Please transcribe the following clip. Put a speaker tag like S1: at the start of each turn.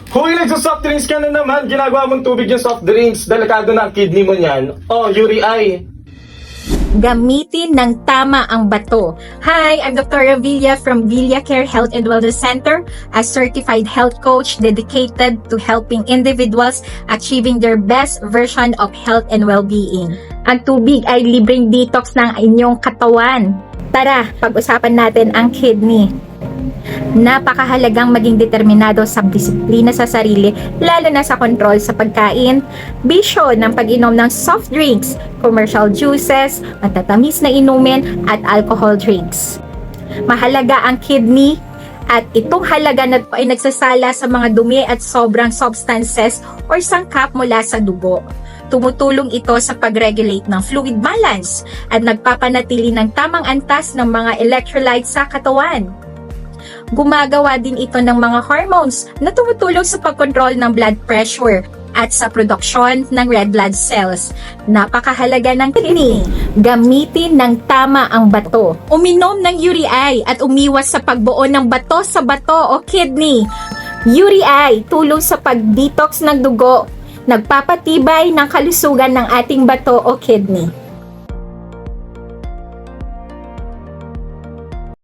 S1: Hoy, nagsa-soft drinks ka na naman. Ginagawa mong tubig yung soft drinks. Delikado na ang kidney mo niyan. Oh, URI.
S2: Gamitin ng tama ang bato. Hi, I'm Dr. Villa from Villa Care Health and Wellness Center, a certified health coach dedicated to helping individuals achieving their best version of health and well-being. Ang tubig ay libreng detox ng inyong katawan. Tara, pag-usapan natin ang kidney. Napakahalagang maging determinado sa disiplina sa sarili, lalo na sa kontrol sa pagkain, bisyo ng pag-inom ng soft drinks, commercial juices, matatamis na inumin, at alcohol drinks. Mahalaga ang kidney at itong halaga na ito ay nagsasala sa mga dumi at sobrang substances or sangkap mula sa dugo. Tumutulong ito sa pag-regulate ng fluid balance at nagpapanatili ng tamang antas ng mga electrolytes sa katawan. Gumagawa din ito ng mga hormones na tumutulong sa pagkontrol ng blood pressure at sa produksyon ng red blood cells. Napakahalaga ng kidney. Gamitin ng tama ang bato. Uminom ng URI at umiwas sa pagbuo ng bato sa bato o kidney. URI, tulong sa pag-detox ng dugo, nagpapatibay ng kalusugan ng ating bato o kidney.